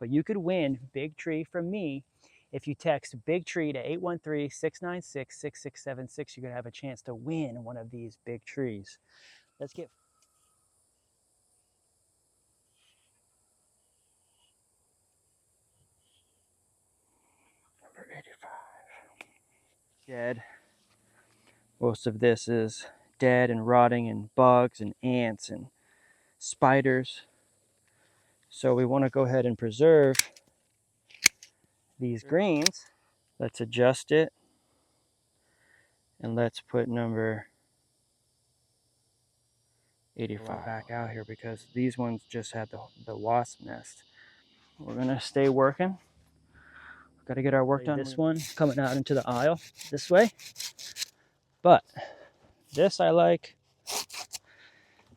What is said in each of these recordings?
But you could win Big Tree from me if you text Big Tree to 813-696-6676. You're going to have a chance to win one of these big trees. Let's get number 85. Dead. Most of this is dead and rotting and bugs and ants and spiders. So we want to go ahead and preserve these greens. Let's adjust it. And let's put number 85 back out here because these ones just had the wasp nest. We're going to stay working. Got to get our work done. This one coming out into the aisle this way. But this I like.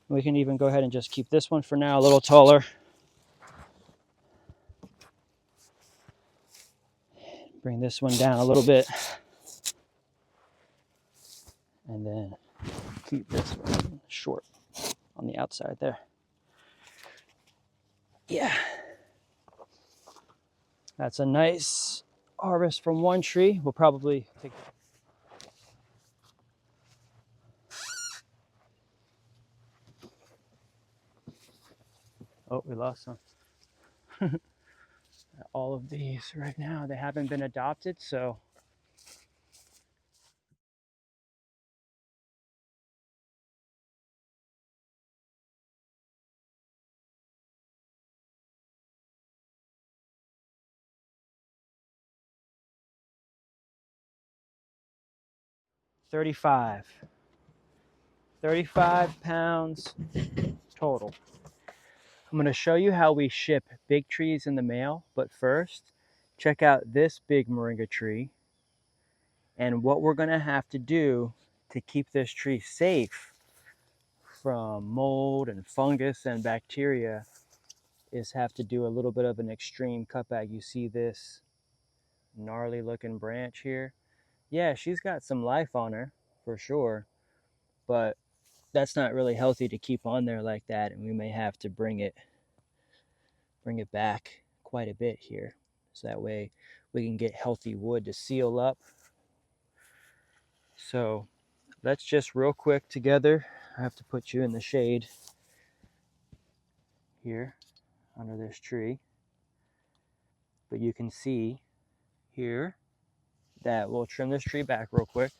We can even go ahead and just keep this one for now, a little taller. Bring this one down a little bit. And then keep this one short on the outside there. Yeah. That's a nice harvest from one tree. We'll probably take... Oh, we lost some. All of these right now, they haven't been adopted, so $35 pounds total. I'm going to show you how we ship big trees in the mail, but first, check out this big moringa tree and what we're going to have to do to keep this tree safe from mold and fungus and bacteria is have to do a little bit of an extreme cutback. You see this gnarly looking branch here? Yeah, she's got some life on her for sure, but that's not really healthy to keep on there like that, and we may have to bring it back quite a bit here, so that way we can get healthy wood to seal up. So let's just real quick together, I have to put you in the shade here under this tree, but you can see here that we'll trim this tree back real quick.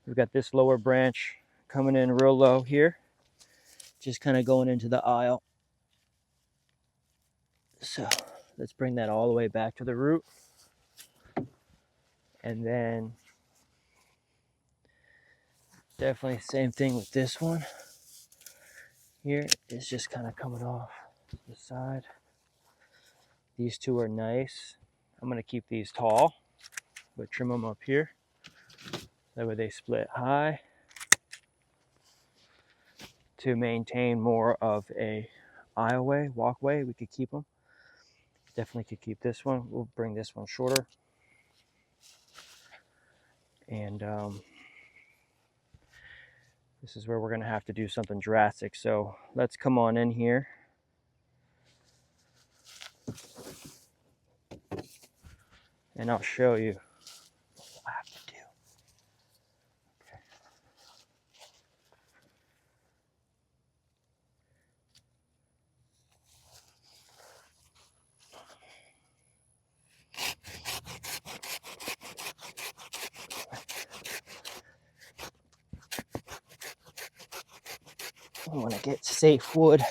We've got this lower branch coming in real low here, just kind of going into the aisle. So let's bring that all the way back to the root. And then definitely same thing with this one. Here is just kind of coming off the side. These two are nice. I'm going to keep these tall, but trim them up here. That way they split high to maintain more of a aisleway, walkway. We could keep them. Definitely could keep this one. We'll bring this one shorter. And this is where we're going to have to do something drastic. So let's come on in here. And I'll show you what we'll have to do. I want to get safe wood.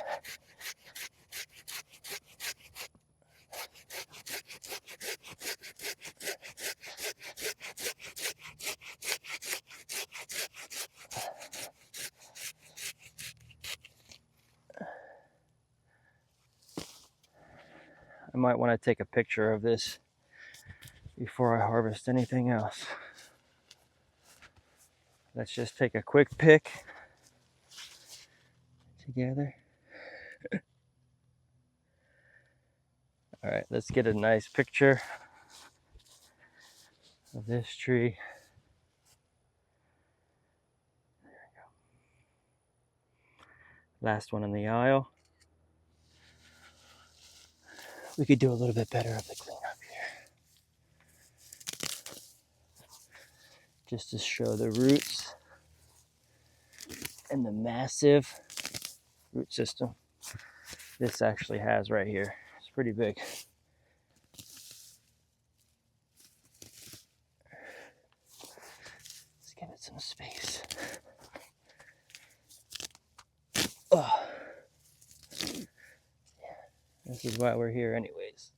I might want to take a picture of this before I harvest anything else. Let's just take a quick pick together. All right, let's get a nice picture of this tree. There we go. Last one in the aisle. we could do a little bit better of the cleanup here. Just to show the roots and the massive root system this actually has right here. It's pretty big. Let's give it some space. Oh. Yeah, this is why we're here anyways.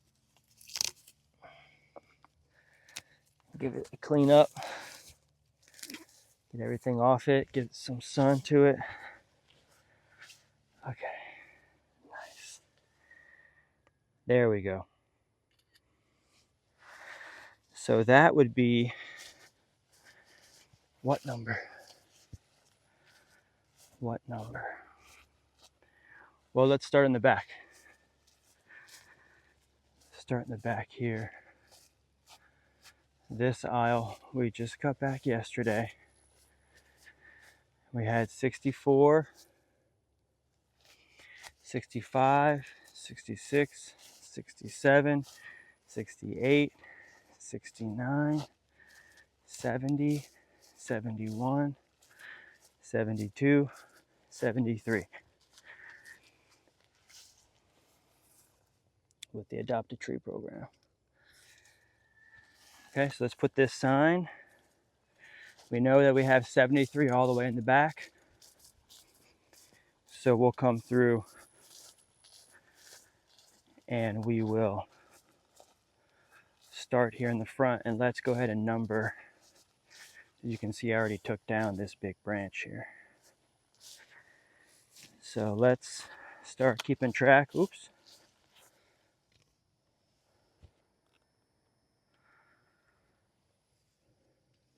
Give it a clean up. Get everything off it, get some sun to it. Okay, nice. There we go. So that would be what number? What number? Well, let's start in the back. Start in the back here. This aisle we just cut back yesterday. We had 64, 65, 66, 67, 68, 69, 70, 71, 72, 73. With the Adopt a Tree program. Okay, so let's put this sign. We know that we have 73 all the way in the back. So we'll come through and we will start here in the front, and let's go ahead and number. As you can see, I already took down this big branch here. So let's start keeping track. Oops.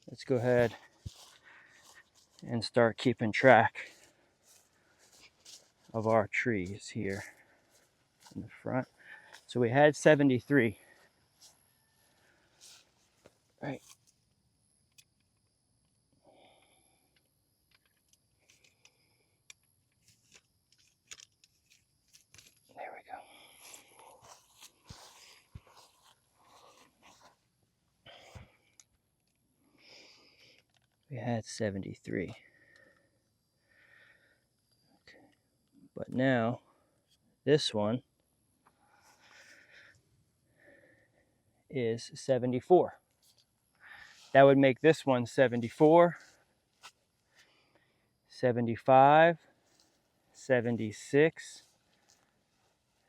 Let's go ahead and start keeping track of our trees here in the front. So we had 73. Right. There we go. We had 73. Okay. But now this one is 74. That would make this one 74, 75, 76,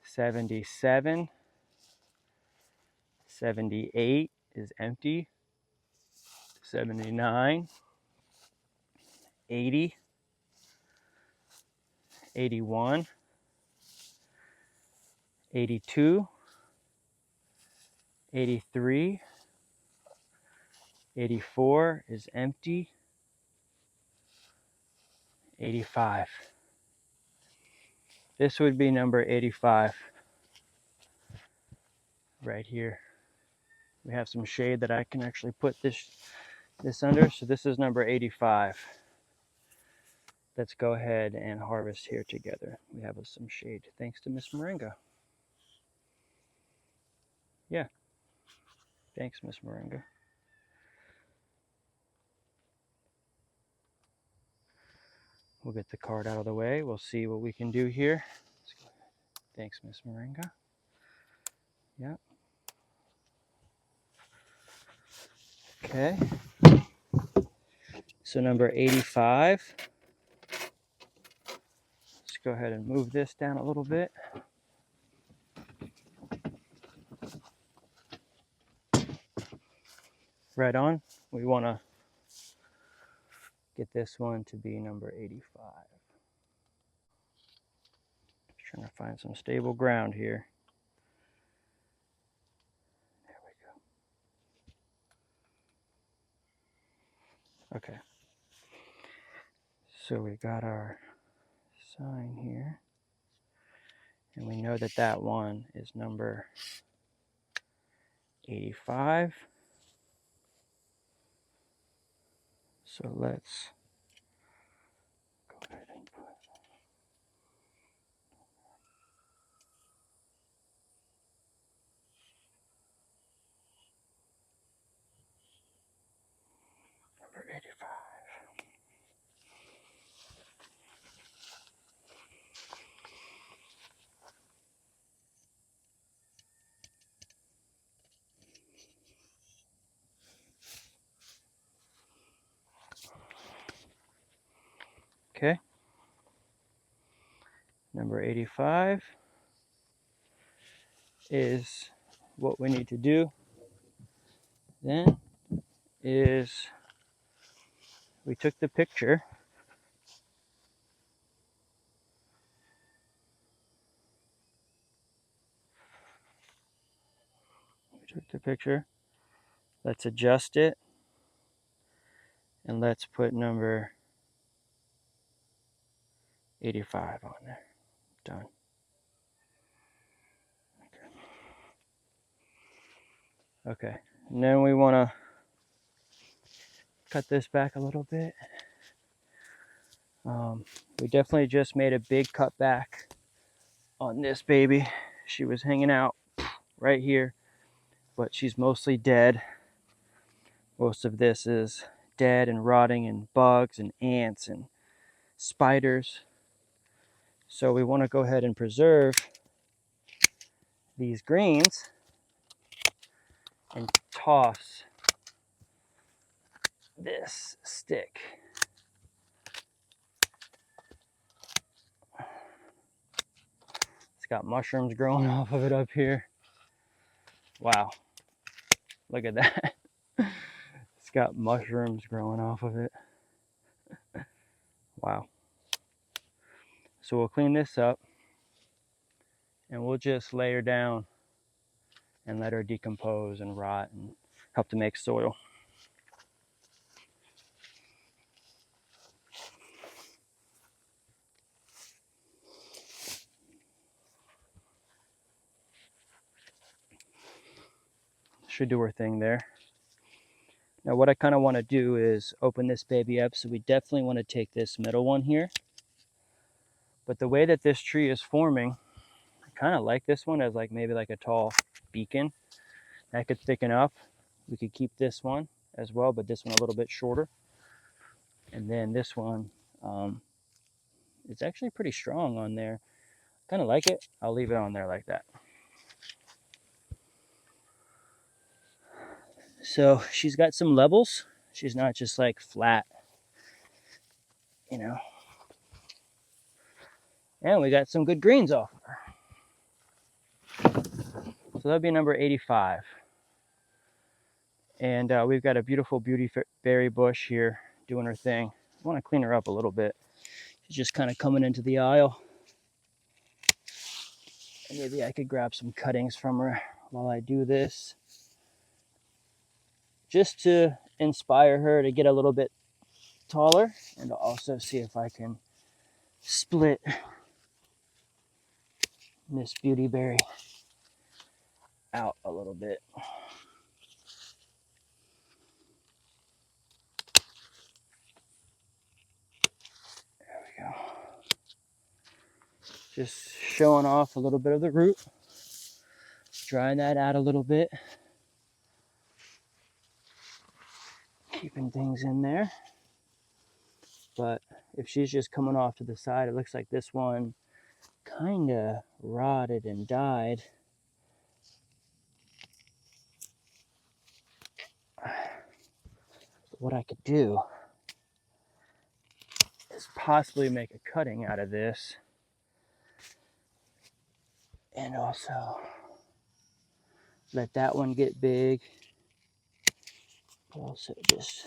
77, 78 is empty, 79, 80, 81, 82, 83, 84 is empty, 85. This would be number 85 right here. We have some shade that I can actually put this under. So this is number 85. Let's go ahead and harvest here together. We have some shade thanks to Miss Moringa. Yeah, thanks, Miss Moringa. We'll get the card out of the way. We'll see what we can do here. Let's go ahead. Thanks, Miss Moringa. Yep. Okay. So number 85. Let's go ahead and move this down a little bit. Right on. We want to get this one to be number 85. Just trying to find some stable ground here. There we go. Okay. So we got our sign here. And we know that that one is number 85. So let's go ahead and Number 85 is what we need to do then is we took the picture. Let's adjust it. And let's put number 85 on there. Done. Okay. And then we want to cut this back a little bit. We definitely just made a big cut back on this baby. She was hanging out right here, but she's mostly dead. Most of this is dead and rotting and bugs and ants and spiders. So we want to go ahead and preserve these greens and toss this stick. It's got mushrooms growing off of it up here. Wow, look at that. It's got mushrooms growing off of it. Wow. So we'll clean this up and we'll just lay her down and let her decompose and rot and help to make soil. Should do her thing there. Now what I kind of want to do is open this baby up, so we definitely want to take this middle one here. But the way that this tree is forming, I kind of like this one as like maybe like a tall beacon. That could thicken up. We could keep this one as well, but this one a little bit shorter. And then this one, it's actually pretty strong on there. Kind of like it. I'll leave it on there like that. So she's got some levels. She's not just like flat, you know. And we got some good greens off of her. So that'll be number 85. And we've got a beautiful beautyberry bush here doing her thing. I want to clean her up a little bit. She's just kind of coming into the aisle. And maybe I could grab some cuttings from her while I do this, just to inspire her to get a little bit taller, and to also see if I can split Miss Beautyberry out a little bit. There we go. Just showing off a little bit of the root, drying that out a little bit, keeping things in there. But if she's just coming off to the side, it looks like this one kind of rotted and died. What I could do is possibly make a cutting out of this, and also let that one get big. Also just,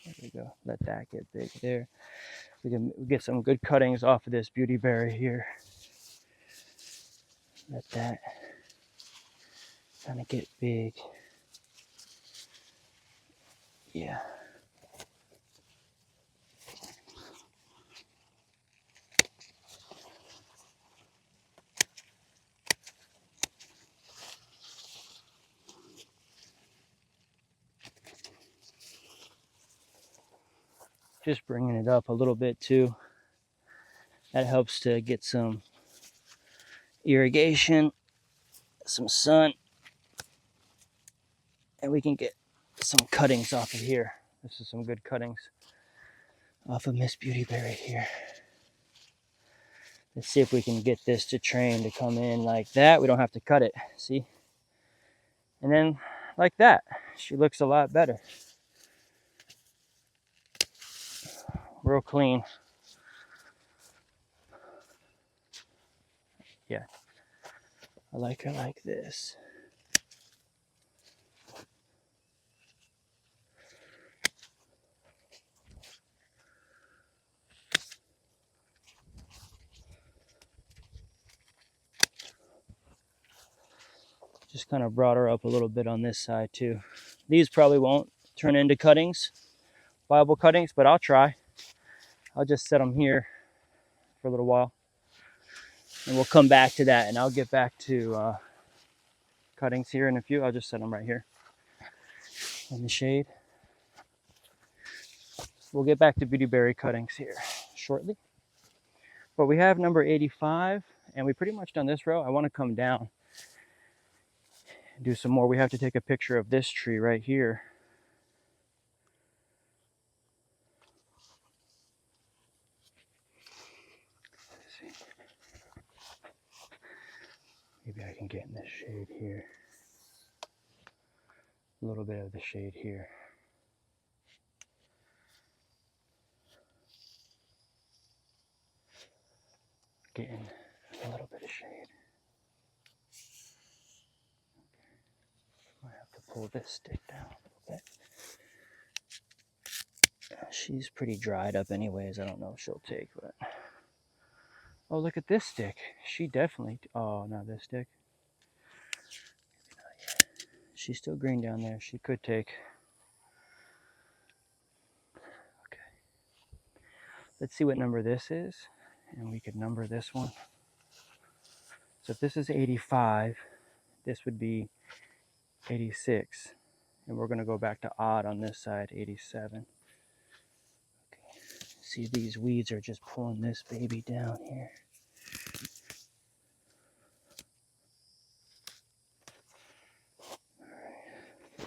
there we go, let that get big there. We can get some good cuttings off of this beautyberry here. Let that kind of get big. Yeah. Just bringing it up a little bit too. That helps to get some irrigation, some sun, and we can get some cuttings off of here. This is some good cuttings off of Miss Beautyberry here. Let's see if we can get this to train to come in like that. We don't have to cut it, see? And then like that, she looks a lot better. Real clean. I like her like this. Just kind of brought her up a little bit on this side too. These probably won't turn into cuttings, viable cuttings, but I'll try. I'll just set them here for a little while and we'll come back to that, and I'll get back to cuttings here in a few. I'll just set them right here in the shade. We'll get back to beautyberry cuttings here shortly. But we have number 85 and we pretty much done this row. I want to come down and do some more. We have to take a picture of this tree right here. Let's see. Maybe I can get in the shade here. A little bit of the shade here. Getting a little bit of shade. Might have to pull this stick down a little bit. She's pretty dried up anyways. I don't know if she'll take, but... Oh, look at this stick. She definitely... Oh, not this stick. She's still green down there. She could take. Okay. Let's see what number this is. And we could number this one. So if this is 85, this would be 86. And we're going to go back to odd on this side, 87. Okay. See, these weeds are just pulling this baby down here.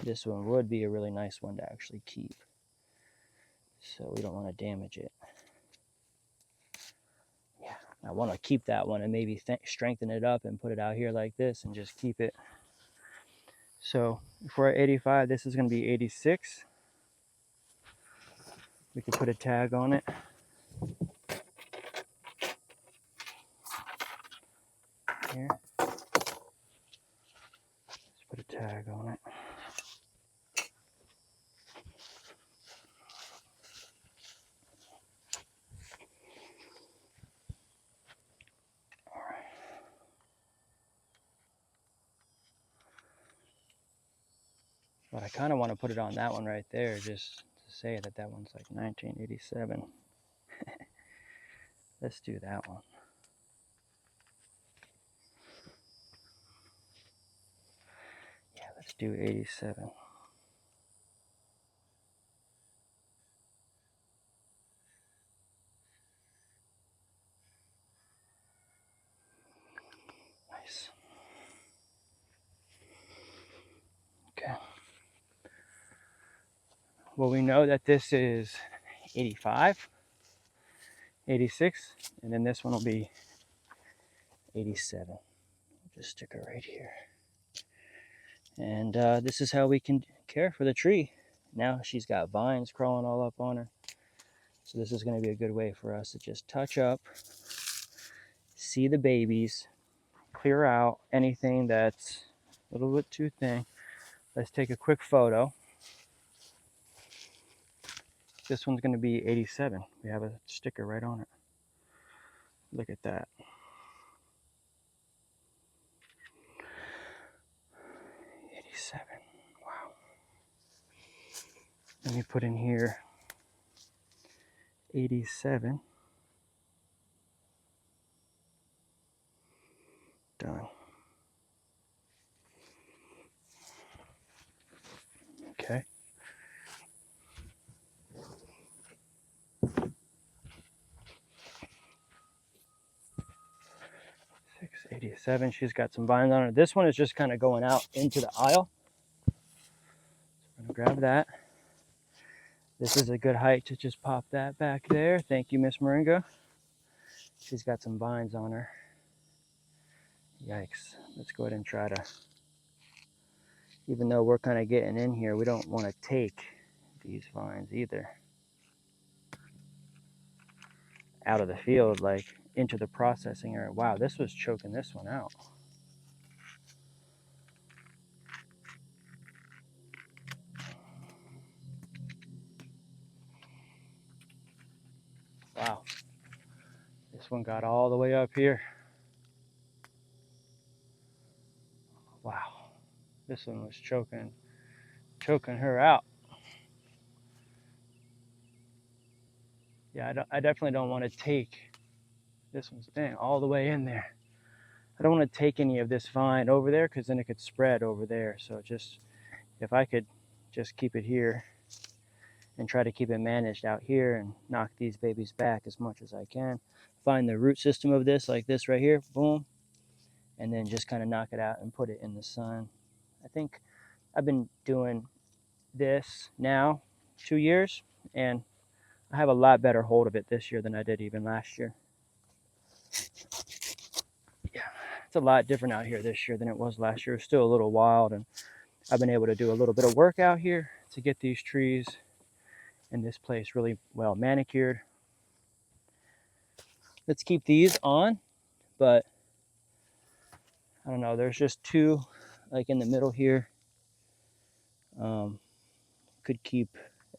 This one would be a really nice one to actually keep. So we don't want to damage it. Yeah, I want to keep that one and maybe strengthen it up and put it out here like this and just keep it. So if we're at 85, this is going to be 86. We can put a tag on it. Here. Let's put a tag on it. All right. But I kind of want to put it on that one right there, just to say that that one's like 1987. Let's do that one. Yeah, let's do 87. Nice. Okay. Well, we know that this is 85, 86, and then this one will be 87. Just stick it right here. And this is how we can care for the tree. Now she's got vines crawling all up on her. So this is going to be a good way for us to just touch up, see the babies, clear out anything that's a little bit too thin. Let's take a quick photo. This one's going to be 87. We have a sticker right on it. Look at that. 87. Wow. Let me put in here 87. Done. Okay. 687. She's got some vines on her. This one is just kind of going out into the aisle. So I'm going to grab that. This is a good height to just pop that back there. Thank you, Miss Moringa. She's got some vines on her. Yikes. Let's go ahead and try to, even though we're kind of getting in here, we don't want to take these vines either out of the field, like into the processing area. Wow, this was choking this one out. Wow. This one got all the way up here. Wow. This one was choking her out. Yeah, I definitely don't want to take, this one's dang, all the way in there. I don't want to take any of this vine over there because then it could spread over there. So just, if I could just keep it here and try to keep it managed out here and knock these babies back as much as I can. Find the root system of this, like this right here, boom, and then just kind of knock it out and put it in the sun. I think I've been doing this now 2 years, and I have a lot better hold of it this year than I did even last year. Yeah, it's a lot different out here this year than it was last year. It's still a little wild, and I've been able to do a little bit of work out here to get these trees and this place really well manicured. Let's keep these on, but I don't know, there's just two like in the middle here. Could keep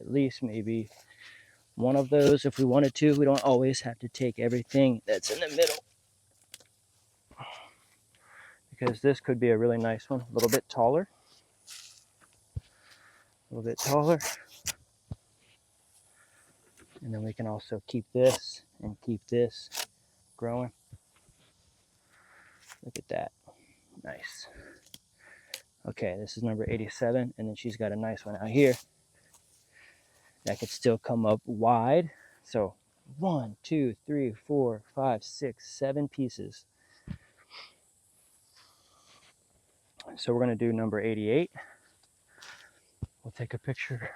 at least maybe one of those if we wanted to. We don't always have to take everything that's in the middle, because this could be a really nice one, a little bit taller. And then we can also keep this and keep this growing. Look at that, nice. Okay, this is number 87, and then she's got a nice one out here that could still come up wide. So 1, 2, 3, 4, 5, 6, 7 pieces. So we're going to do number 88. We'll take a picture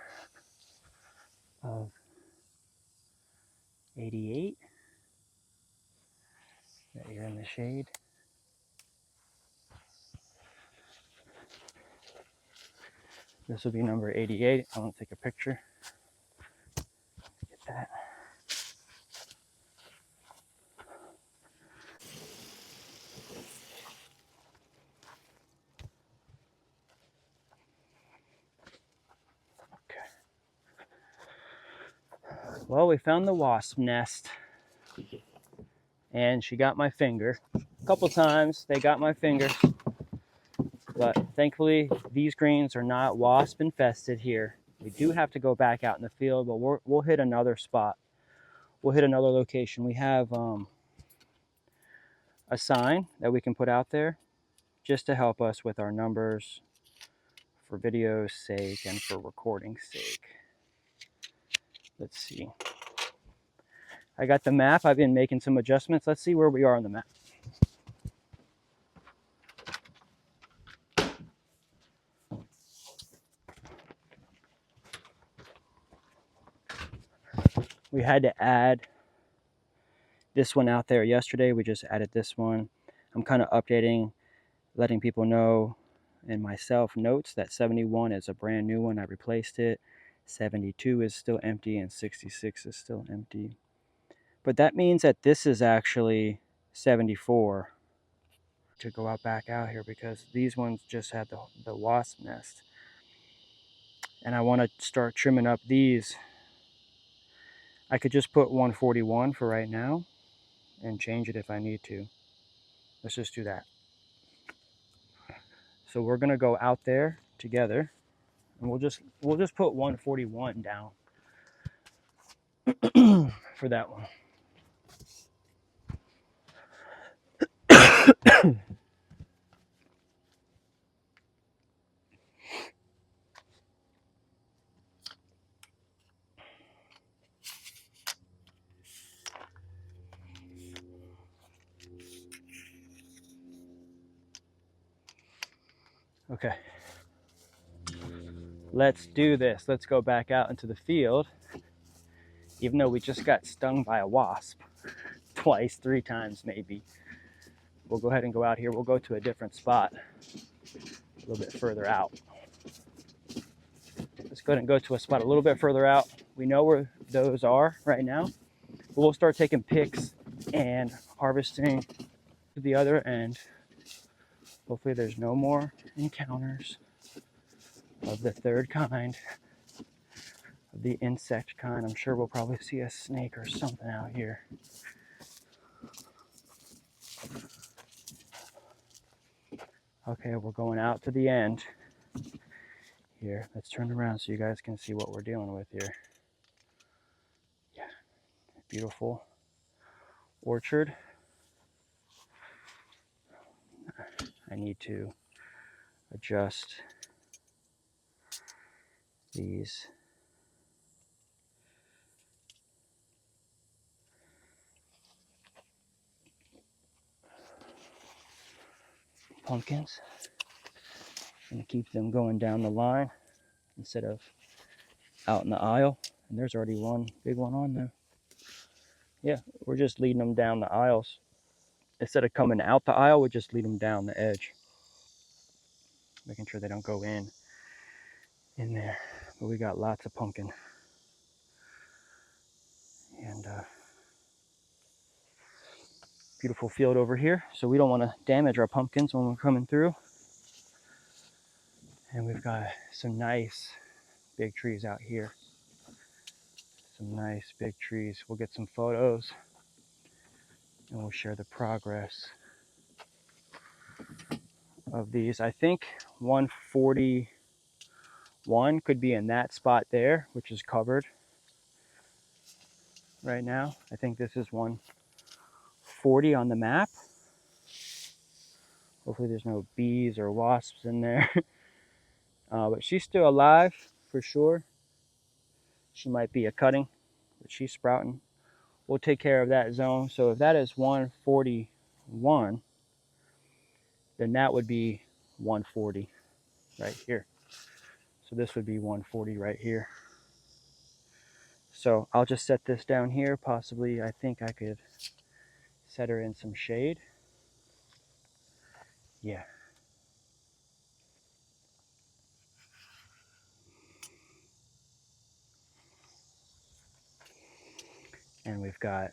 of 88. That you're in the shade. This will be number 88. I want to take a picture. Get that. Okay. Well, we found the wasp nest, and she got my finger. A couple times they got my finger, but thankfully these greens are not wasp infested here. We do have to go back out in the field, but we'll hit another spot. We'll hit another location. We have a sign that we can put out there just to help us with our numbers for video's sake and for recording's sake. Let's see. I got the map. I've been making some adjustments. Let's see where we are on the map. We had to add this one out there yesterday. We just added this one. I'm kind of updating, letting people know and myself notes that 71 is a brand new one. I replaced it. 72 is still empty and 66 is still empty. But that means that this is actually 74. To go back out here because these ones just had the wasp nest. And I want to start trimming up these. I could just put 141 for right now and change it if I need to. Let's just do that. So we're gonna go out there together, and we'll just put 141 down for that one. Okay, let's do this. Let's go back out into the field, even though we just got stung by a wasp twice, 3 times maybe. We'll go ahead and go out here. We'll go to a different spot a little bit further out. Let's go ahead and go to a spot a little bit further out. We know where those are right now. But we'll start taking pics and harvesting to the other end. Hopefully there's no more encounters of the third kind. the insect kind. I'm sure we'll probably see a snake or something out here. Okay, we're going out to the end here. Let's turn around so you guys can see what we're dealing with here. Yeah, beautiful orchard. I need to adjust these pumpkins and keep them going down the line instead of out in the aisle. And there's already one big one on there. Yeah, we're just leading them down the aisles. Instead of coming out the aisle, we just lead them down the edge, making sure they don't go in there. But we got lots of pumpkin. And beautiful field over here. So we don't want to damage our pumpkins when we're coming through. And we've got some nice big trees out here. Some nice big trees. We'll get some photos and we'll share the progress of these. I think 141 could be in that spot there, which is covered right now. I think this is 140 on the map. Hopefully there's no bees or wasps in there. But she's still alive for sure. She might be a cutting, but she's sprouting. We'll take care of that zone. So if that is 141, then that would be 140 right here. So this would be 140 right here. So I'll just set this down here. Possibly, I think I could set her in some shade. Yeah. And we've got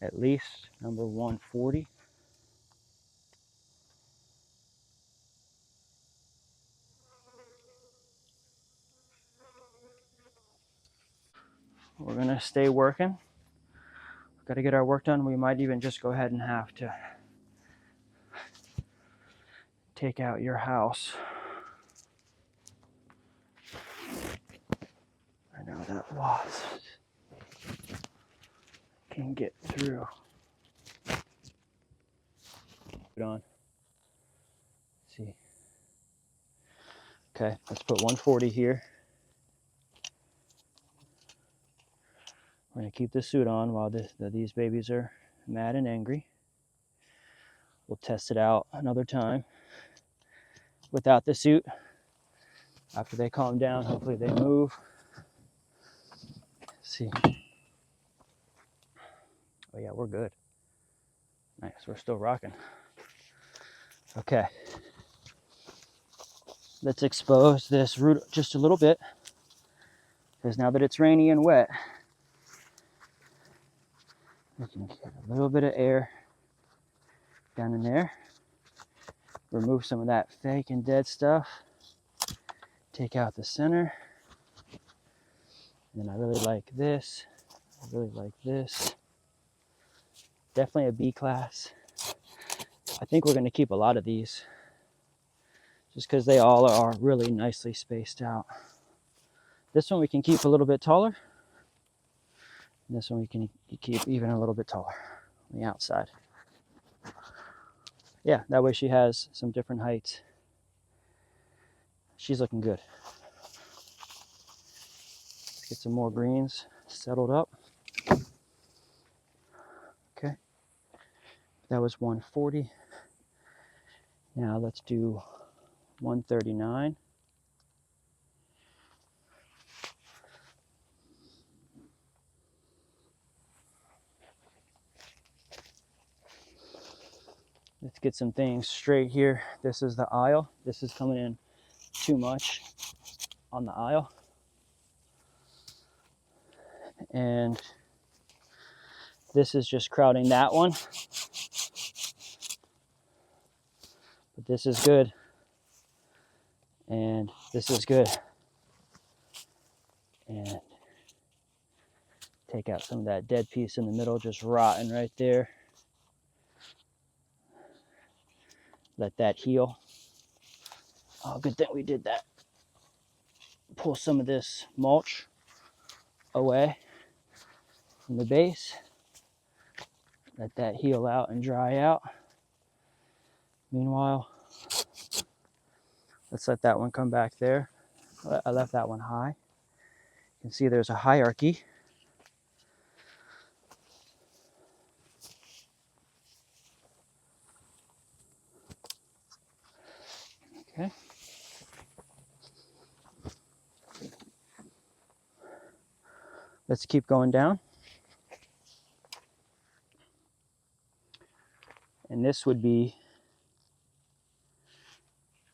at least number 140. We're gonna stay working. We've got to get our work done. We might even just go ahead and have to take out your house. I know that wasp can get through. Put on. Let's see. Okay, let's put 140 here. We're gonna keep the suit on while these babies are mad and angry. We'll test it out another time without the suit. After they calm down, hopefully they move. Let's see. Oh yeah, we're good. Nice, we're still rocking. Okay. Let's expose this root just a little bit, because now that it's rainy and wet, we can get a little bit of air down in there. Remove some of that fake and dead stuff. Take out the center. And I really like this. I really like this. Definitely a B class. I think we're going to keep a lot of these just because they all are really nicely spaced out. This one we can keep a little bit taller. And this one we can keep even a little bit taller on the outside. Yeah, that way she has some different heights. She's looking good. Let's get some more greens settled up. Okay. That was 140. Now let's do 139. Let's get some things straight here. This is the aisle. This is coming in too much on the aisle. And this is just crowding that one. But this is good. And this is good. And take out some of that dead piece in the middle, just rotting right there. Let that heal. Oh, good thing we did that. Pull some of this mulch away from the base. Let that heal out and dry out. Meanwhile, let's let that one come back there. I left that one high. You can see there's a hierarchy. Okay. Let's keep going down. And this would be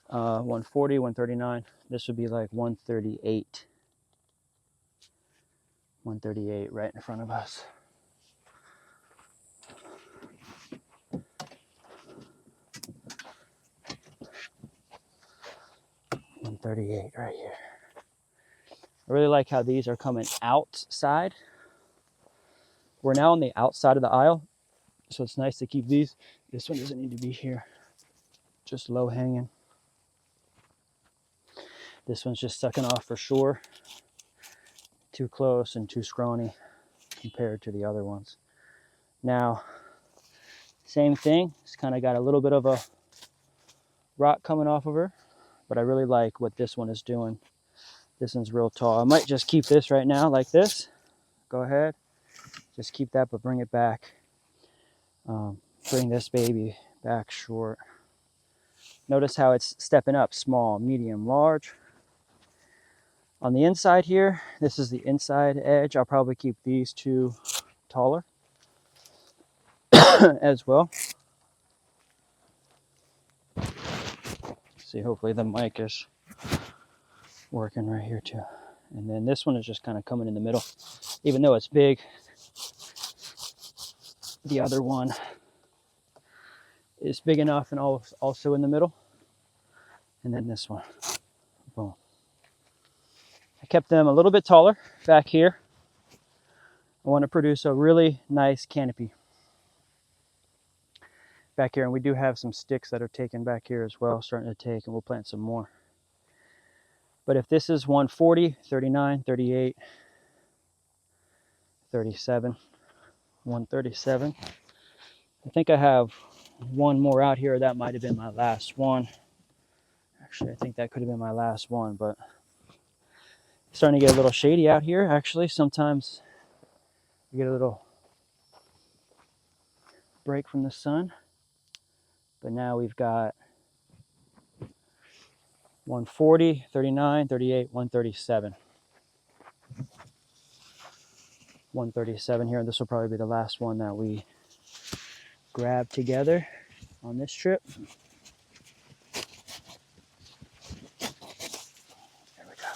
140, 139. This would be like 138. 138 right in front of us. $138 right here. I really like how these are coming outside. We're now on the outside of the aisle, so it's nice to keep these. This one doesn't need to be here, just low hanging. This one's just sucking off for sure. Too close and too scrawny compared to the other ones. Now, same thing. It's kind of got a little bit of a rot coming off of her, but I really like what this one is doing. This one's real tall. I might just keep this right now like this. Go ahead. Just keep that, but bring it back. Bring this baby back short. Notice how it's stepping up, small, medium, large. On the inside here, this is the inside edge. I'll probably keep these two taller as well. See, hopefully the mic is working right here too. And then this one is just kind of coming in the middle. Even though it's big, the other one is big enough and also in the middle. And then this one, boom. I kept them a little bit taller back here. I want to produce a really nice canopy back here. And we do have some sticks that are taken back here as well, starting to take, and we'll plant some more. But if this is 140, 39, 38, 37, 137, I think I have one more out here. That might have been my last one. Actually, I think that could have been my last one, but it's starting to get a little shady out here. Actually, sometimes you get a little break from the sun. But now we've got 140, 39, 38, 137. 137 here, and this will probably be the last one that we grab together on this trip. There we go.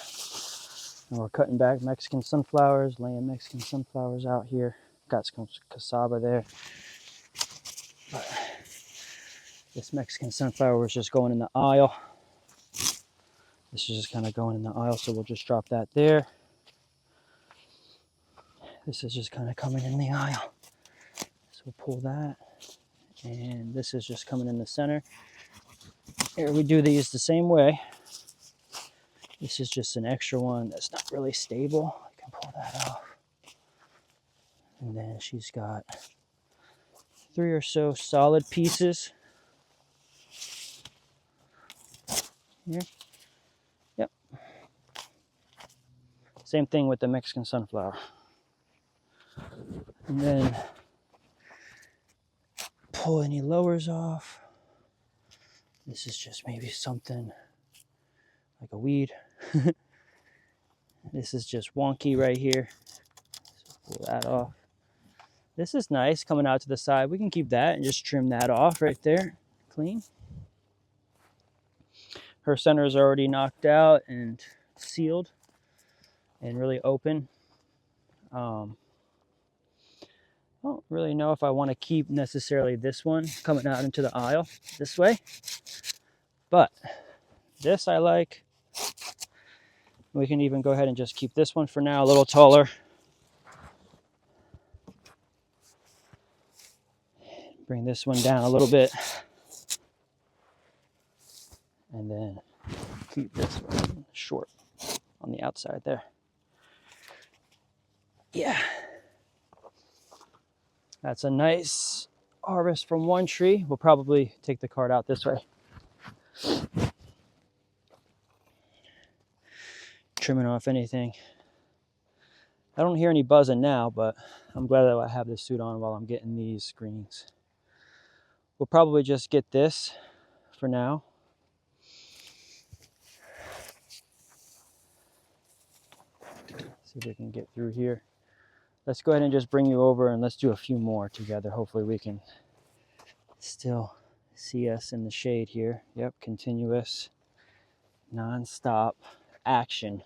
And we're cutting back Mexican sunflowers, laying Mexican sunflowers out here. Got some cassava there. But this Mexican sunflower was just going in the aisle. This is just kind of going in the aisle, so we'll just drop that there. This is just kind of coming in the aisle. So we'll pull that. And this is just coming in the center. Here we do these the same way. This is just an extra one that's not really stable. I can pull that off. And then she's got 3 or so solid pieces. Here. Yep. Same thing with the Mexican sunflower. And then pull any lowers off. This is just maybe something like a weed. This is just wonky right here. So pull that off. This is nice coming out to the side. We can keep that and just trim that off right there. Clean. Her center is already knocked out and sealed and really open. I don't really know if I want to keep necessarily this one coming out into the aisle this way, but this I like. We can even go ahead and just keep this one for now a little taller. Bring this one down a little bit. And then keep this one short on the outside there. Yeah. That's a nice harvest from one tree. We'll probably take the cart out this way. Trimming off anything. I don't hear any buzzing now, but I'm glad that I have this suit on while I'm getting these greens. We'll probably just get this for now. See if we can get through here. Let's go ahead and just bring you over and let's do a few more together. Hopefully we can still see us in the shade here. Yep, continuous, non-stop action.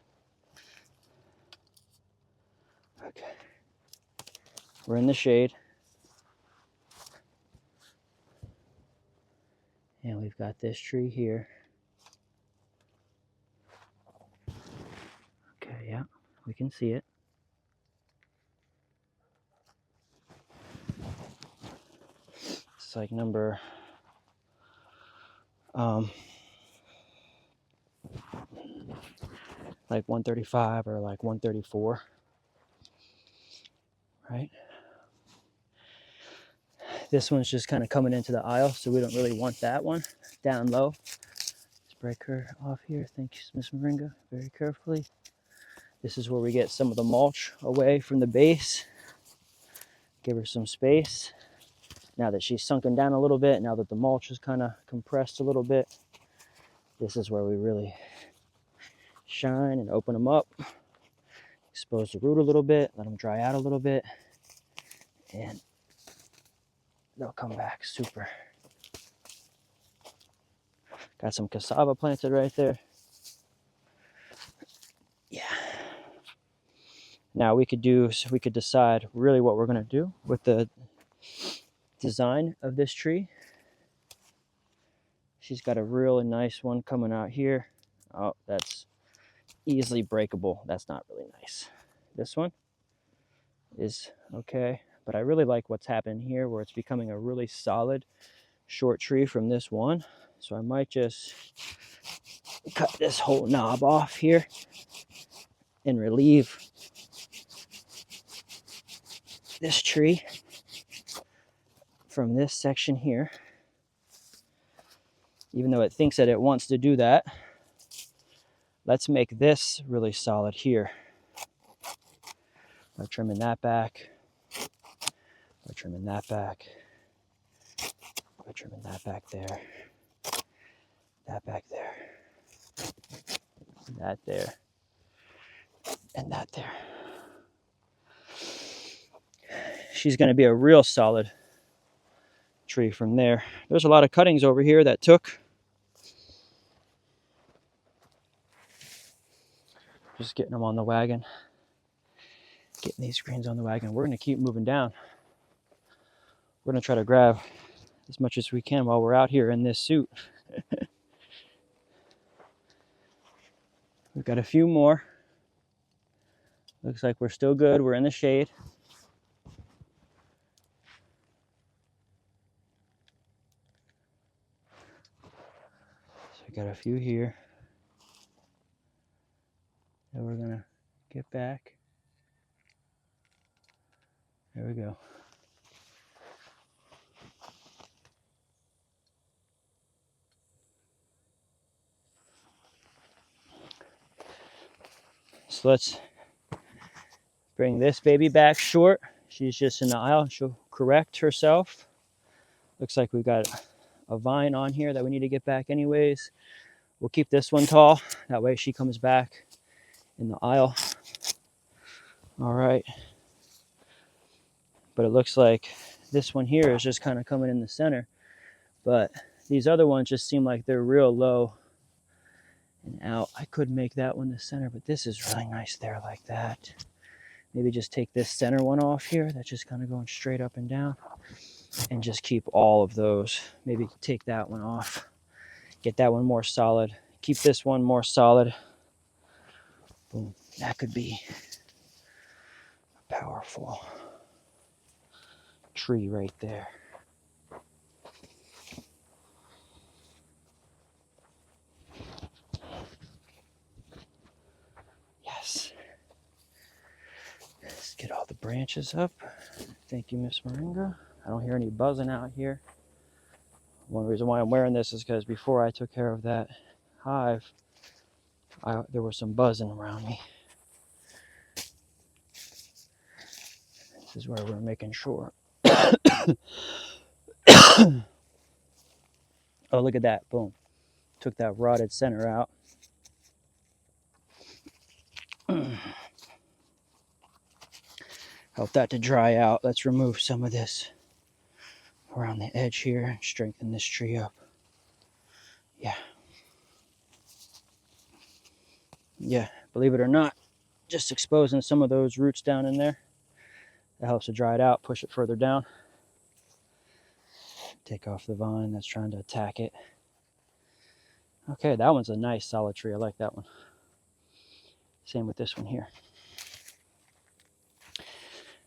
Okay. We're in the shade. And we've got this tree here. Okay, yeah, we can see it. It's like number like 135 or like 134, right? This one's just kind of coming into the aisle, so we don't really want that one down low. Let's break her off here. Thank you, Miss Moringa, very carefully. This is where we get some of the mulch away from the base. Give her some space. Now that she's sunken down a little bit, now that the mulch is kind of compressed a little bit, this is where we really shine and open them up. Expose the root a little bit, let them dry out a little bit, and they'll come back super. Got some cassava planted right there. Yeah. Now we could decide really what we're gonna do with the design of this tree. She's got a really nice one coming out here. Oh, that's easily breakable. That's not really nice. This one is okay, but I really like what's happening here where it's becoming a really solid short tree from this one. So I might just cut this whole knob off here and relieve this tree from this section here. Even though it thinks that it wants to do that, let's make this really solid here. By trimming that back, by trimming that back, by trimming that back there, that back there, that there, and that there. She's going to be a real solid tree from there. There's a lot of cuttings over here that took. Just getting them on the wagon. Getting these greens on the wagon. We're going to keep moving down. We're going to try to grab as much as we can while we're out here in this suit. We've got a few more. Looks like we're still good. We're in the shade. So we got a few here that we're going to get back. There we go. So let's bring this baby back short. She's just in the aisle. She'll correct herself. Looks like we've got a vine on here that we need to get back anyways. We'll keep this one tall. That way she comes back in the aisle. All right. But it looks like this one here is just kind of coming in the center. But these other ones just seem like they're real low and out. I could make that one the center, but this is really nice there like that. Maybe just take this center one off here. That's just kind of going straight up and down. And just keep all of those. Maybe take that one off. Get that one more solid. Keep this one more solid. Boom. That could be a powerful tree right there. Yes. Let's get all the branches up. Thank you, Miss Moringa. I don't hear any buzzing out here. One reason why I'm wearing this is because before I took care of that hive, there was some buzzing around me. This is where we're making sure. Oh, look at that. Boom. Took that rotted center out. Help that to dry out. Let's remove some of this around the edge here and strengthen this tree up. Yeah. Yeah, believe it or not, just exposing some of those roots down in there. That helps to dry it out, push it further down. Take off the vine that's trying to attack it. Okay, that one's a nice solid tree. I like that one. Same with this one here.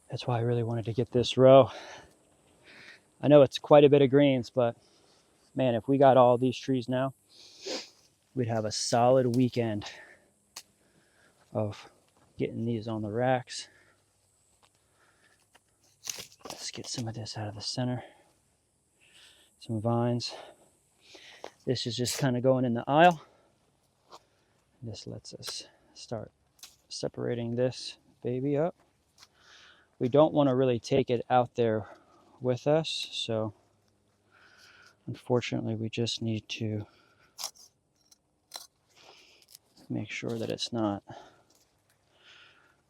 That's why I really wanted to get this row. I know it's quite a bit of greens, but man, if we got all these trees now, we'd have a solid weekend of getting these on the racks. Let's get some of this out of the center. Some vines. This is just kind of going in the aisle. This lets us start separating this baby up. We don't want to really take it out there with us, so unfortunately we just need to make sure that it's not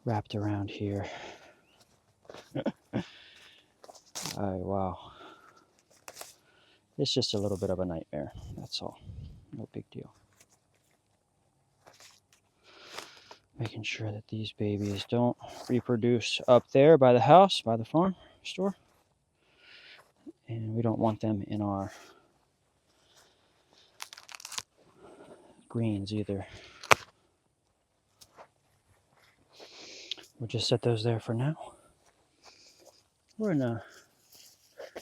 wrapped around here. Wow. It's just a little bit of a nightmare, that's all. No big deal. Making sure that these babies don't reproduce up there by the house, by the farm store. And we don't want them in our greens either. We'll just set those there for now. We're gonna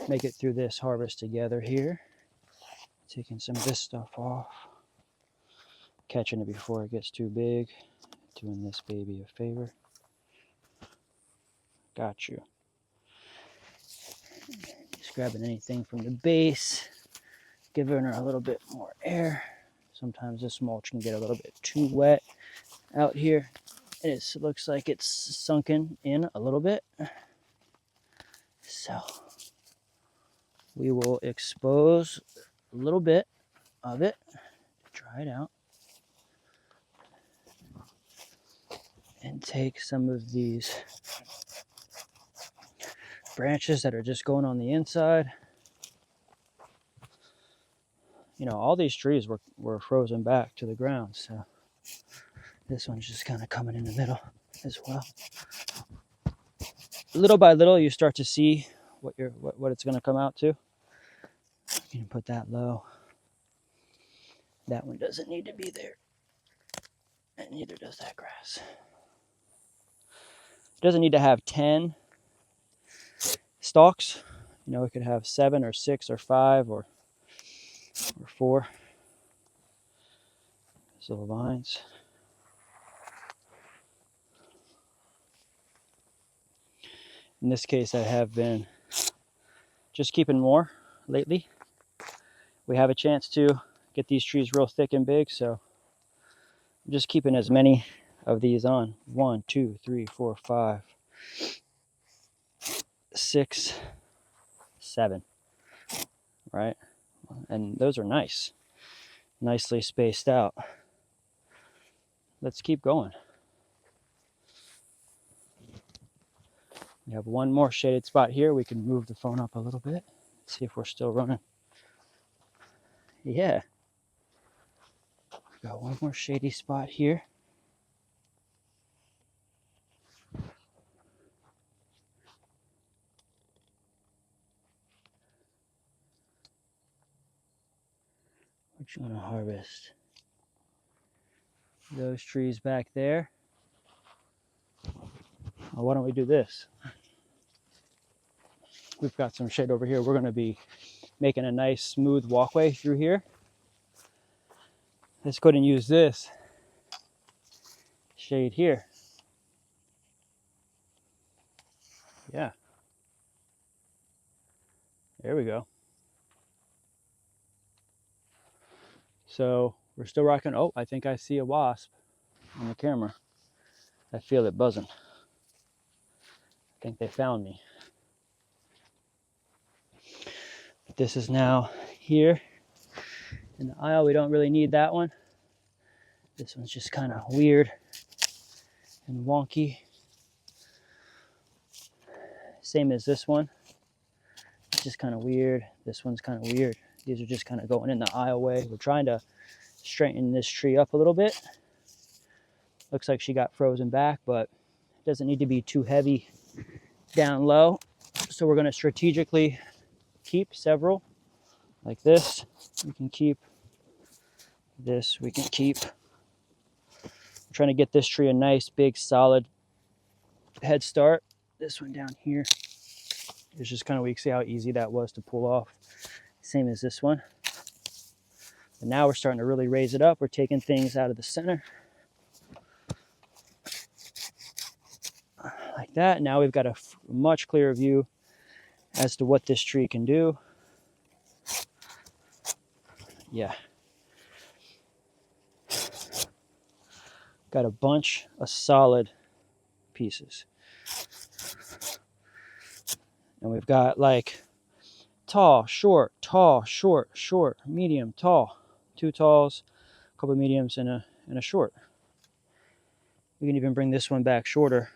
make it through this harvest together here. Taking some of this stuff off. Catching it before it gets too big. Doing this baby a favor. Got you. Just grabbing anything from the base. Giving her a little bit more air. Sometimes this mulch can get a little bit too wet out here. It looks like it's sunken in a little bit. So we will expose a little bit of it, dry it out, and take some of these branches that are just going on the inside. You know, all these trees were frozen back to the ground, so this one's just kind of coming in the middle as well. Little by little, you start to see what it's going to come out to. You can put that low. That one doesn't need to be there, and neither does that grass. It doesn't need to have 10 stalks. You know, it could have 7 or 6 or 5 or 4. These little vines. In this case, I have been just keeping more lately. We have a chance to get these trees real thick and big, so I'm just keeping as many of these on. 1, 2, 3, 4, 5, 6, 7, right? And those are nice, nicely spaced out. Let's keep going. We have one more shaded spot here. We can move the phone up a little bit. See if we're still running. Yeah. We've got one more shady spot here. What you want to harvest? Those trees back there. why don't we do this? We've got some shade over here. We're going to be making a nice smooth walkway through here. Let's go ahead and use this shade here. Yeah. There we go. So we're still rocking. Oh, I think I see a wasp on the camera. I feel it buzzing. I think they found me. But this is now here in the aisle. We don't really need that one. This one's just kind of weird and wonky. Same as this one. It's just kind of weird. This one's kind of weird. These are just kind of going in the aisleway. We're trying to straighten this tree up a little bit. Looks like she got frozen back, but it doesn't need to be too heavy down low. So we're going to strategically keep several like this. We can keep this. We can keep. I'm trying to get this tree a nice, big, solid head start. This one down here is just kind of weak. See how easy that was to pull off? Same as this one. And now we're starting to really raise it up. We're taking things out of the center. Like that. Now we've got a much clearer view as to what this tree can do. Yeah. Got a bunch of solid pieces. And we've got like tall, short, medium, tall. 2 talls, a couple of mediums, and a short. We can even bring this one back shorter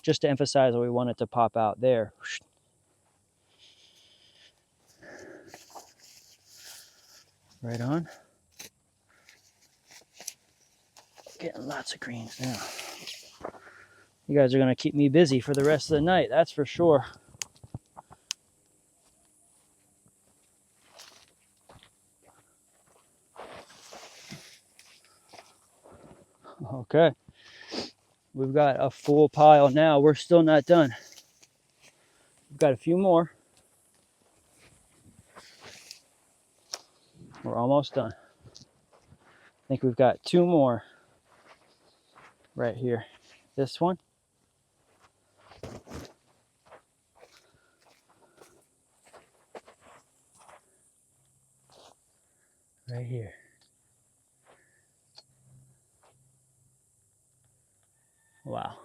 just to emphasize that we want it to pop out there. Right on. Getting lots of greens now. You guys are going to keep me busy for the rest of the night, that's for sure. Okay. We've got a full pile now. We're still not done. We've got a few more. We're almost done. I think we've got 2 more right here. This one. Right here. Wow.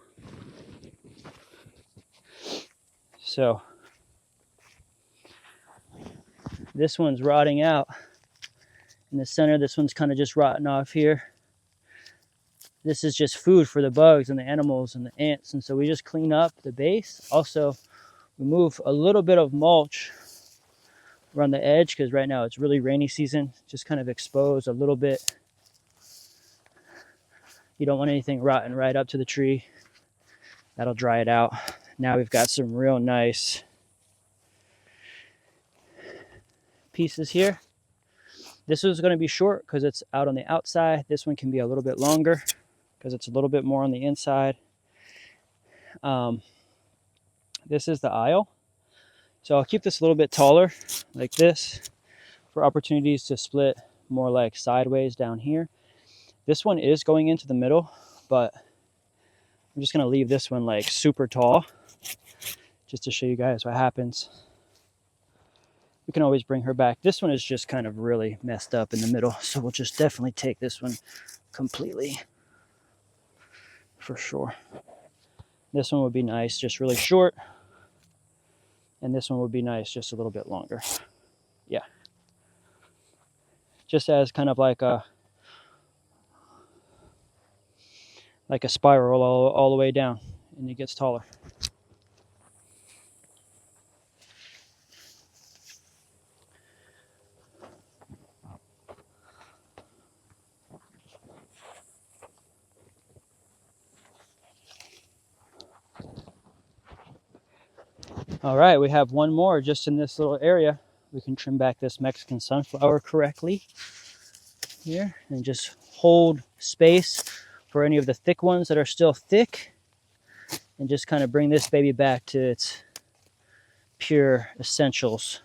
So this one's rotting out in the center. This one's kind of just rotting off here. This is just food for the bugs and the animals and the ants. And so we just clean up the base. Also, remove a little bit of mulch around the edge because right now it's really rainy season. Just kind of expose a little bit. You don't want anything rotten right up to the tree. That'll dry it out. Now we've got some real nice pieces here. This is going to be short because it's out on the outside. This one can be a little bit longer because it's a little bit more on the inside. This is the aisle. So I'll keep this a little bit taller like this for opportunities to split more like sideways down here. This one is going into the middle, but I'm just going to leave this one like super tall just to show you guys what happens. We can always bring her back. This one is just kind of really messed up in the middle, so we'll just definitely take this one completely for sure. This one would be nice, just really short. And this one would be nice, just a little bit longer. Yeah. Just as kind of like a spiral all the way down, and it gets taller. All right, we have one more just in this little area. We can trim back this Mexican sunflower correctly here and just hold space for any of the thick ones that are still thick. and just kind of bring this baby back to its pure essentials.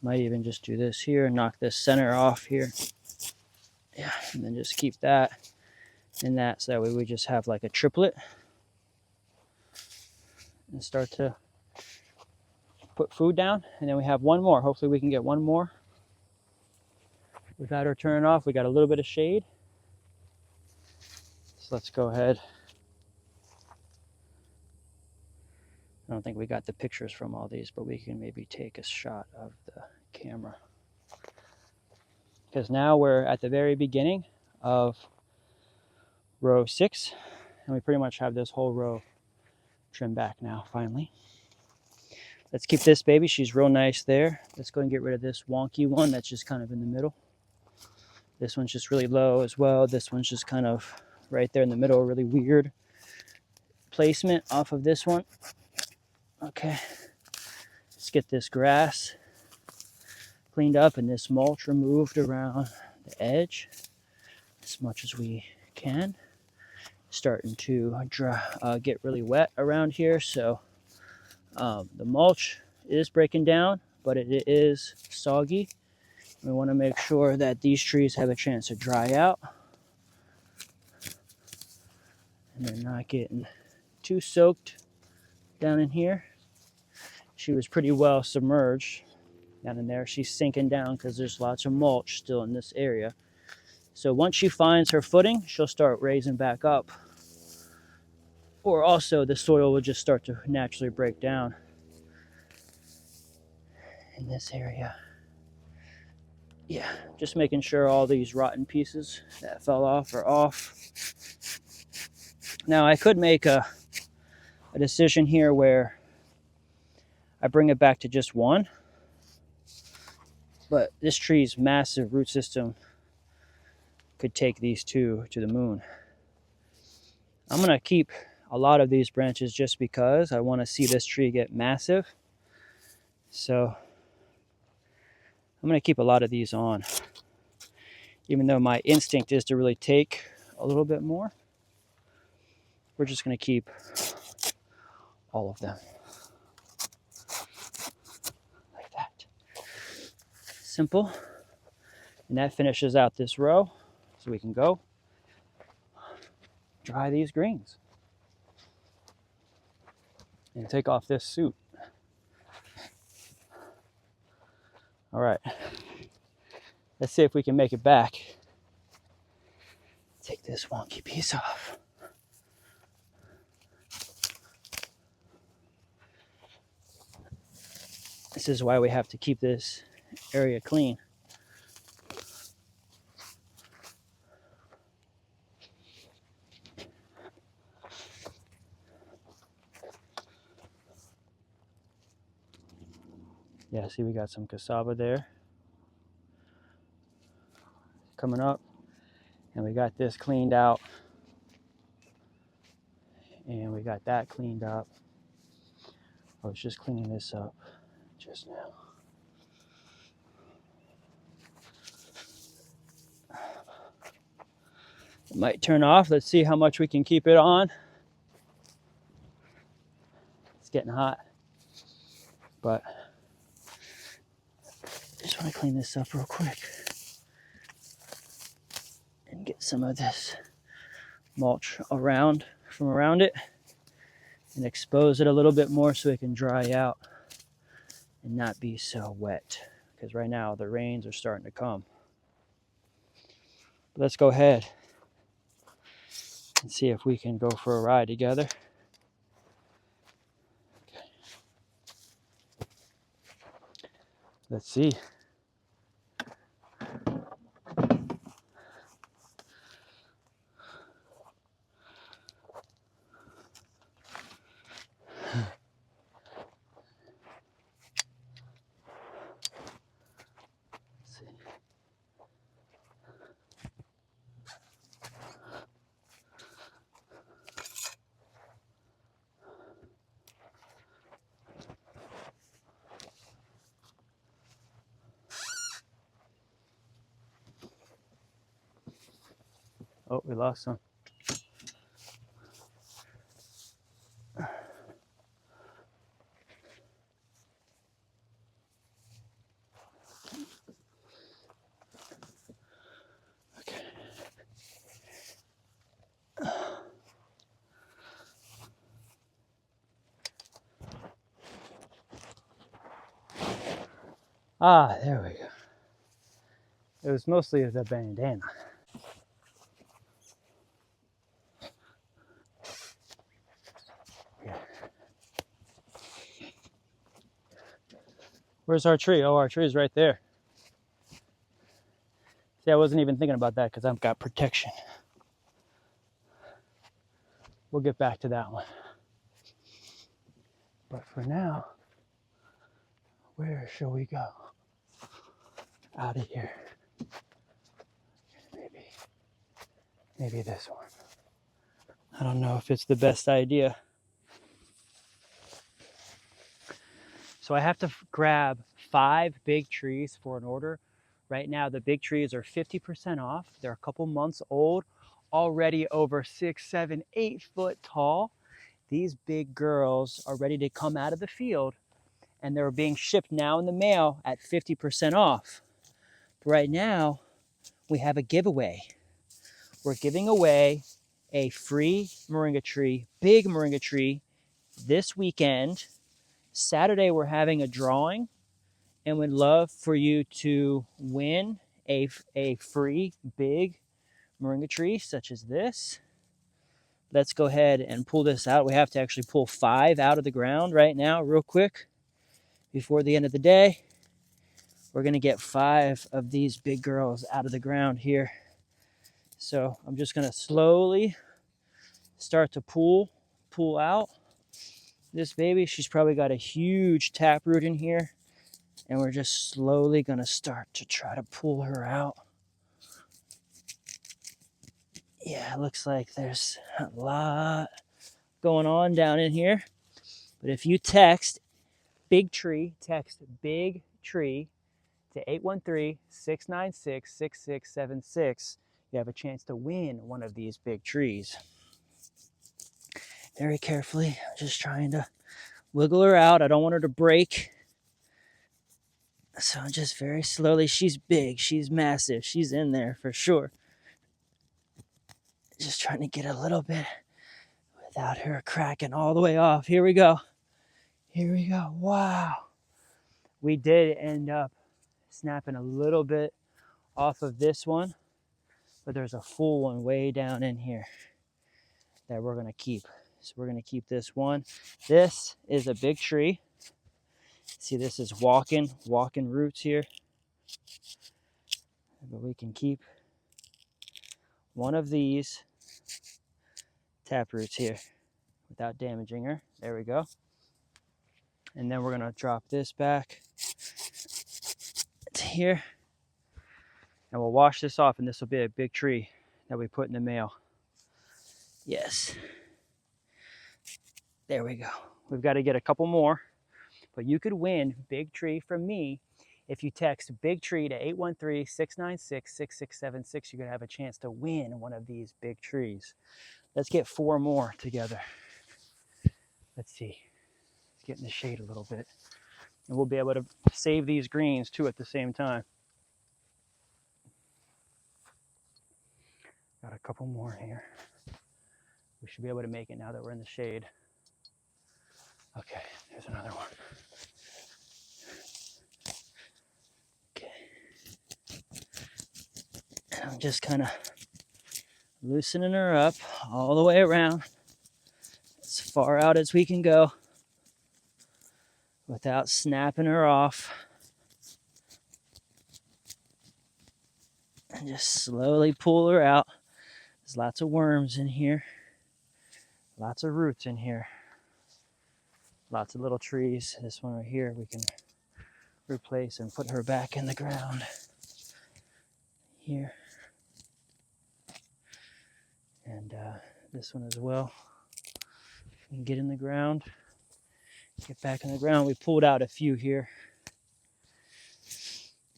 Might even just do this here, knock this center off here. Yeah, and then just keep that and that, so that way we just have like a triplet. And start to put food down, and then we have one more. Hopefully we can get one more without her turning off. We got a little bit of shade. So let's go ahead. I don't think we got the pictures from all these, but we can maybe take a shot of the camera. Because now we're at the very beginning of row 6, and we pretty much have this whole row trimmed back now, finally. Let's keep this baby. She's real nice there. Let's go and get rid of this wonky one that's just kind of in the middle. This one's just really low as well. This one's just kind of right there in the middle, really weird placement off of this one. Okay, let's get this grass cleaned up and this mulch removed around the edge as much as we can. Starting to get really wet around here, so the mulch is breaking down, but it is soggy. We want to make sure that these trees have a chance to dry out and they're not getting too soaked down in here. She was pretty well submerged down in there. She's sinking down because there's lots of mulch still in this area. So once she finds her footing, she'll start raising back up. Or also the soil will just start to naturally break down in this area. Yeah, just making sure all these rotten pieces that fell off are off. Now I could make a decision here where I bring it back to just one, but this tree's massive root system could take these two to the moon. I'm gonna keep a lot of these branches just because I want to see this tree get massive. So I'm gonna keep a lot of these on, even though my instinct is to really take a little bit more. We're just gonna keep all of them like that. Simple. And that finishes out this row, so we can go dry these greens and take off this suit. All right, let's see if we can make it back. Take this wonky piece off. This is why we have to keep this area clean. Yeah, see, we got some cassava there coming up, and we got this cleaned out, and we got that cleaned up. I was just cleaning this up just now. It might turn off. Let's see how much we can keep it on. It's getting hot, but I just want to clean this up real quick and get some of this mulch around from around it and expose it a little bit more so it can dry out and not be so wet, because right now the rains are starting to come. But let's go ahead and see if we can go for a ride together. Okay. Let's see. Oh, we lost some. Ah, there we go. It was mostly the bandana. Yeah. Where's our tree? Oh, our tree is right there. See, I wasn't even thinking about that because I've got protection. We'll get back to that one. But for now, where shall we go? Out of here. Maybe this one. I don't know if it's the best idea. So I have to grab 5 big trees for an order. Right now, the big trees are 50% off. They're a couple months old, already over 6, 7, 8 foot tall. These big girls are ready to come out of the field, and they're being shipped now in the mail at 50% off. But right now, we have a giveaway. We're giving away a free moringa tree, big moringa tree, this weekend. Saturday, we're having a drawing, and would love for you to win a free big moringa tree such as this. Let's go ahead and pull this out. We have to actually pull 5 out of the ground right now real quick before the end of the day. We're going to get 5 of these big girls out of the ground here. So I'm just going to slowly start to pull out this baby. She's probably got a huge taproot in here, and we're just slowly going to start to try to pull her out. Yeah, it looks like there's a lot going on down in here. But if you text big tree, text big tree to 813-696-6676, you have a chance to win one of these big trees. Very carefully, just trying to wiggle her out. I don't want her to break. So just very slowly. She's big, she's massive, she's in there for sure. Just trying to get a little bit without her cracking all the way off. Here we go. Here we go. Wow. We did end up snapping a little bit off of this one, but there's a full one way down in here that we're going to keep. So we're going to keep this one. This is a big tree. See, this is walking roots here. But we can keep one of these tap roots here without damaging her. There we go. And then we're going to drop this back to here. And we'll wash this off, and this will be a big tree that we put in the mail. Yes. There we go. We've got to get a couple more. But you could win big tree from me if you text big tree to 813-696-6676. You're going to have a chance to win one of these big trees. Let's get 4 more together. Let's see. Let's get in the shade a little bit. And we'll be able to save these greens too at the same time. Got a couple more here. We should be able to make it now that we're in the shade. Okay, there's another one. Okay. And I'm just kind of loosening her up all the way around, as far out as we can go without snapping her off. And just slowly pull her out. There's lots of worms in here, lots of roots in here, lots of little trees. This one right here we can replace and put her back in the ground here. And this one as well. We can get in the ground, get back in the ground. We pulled out a few here.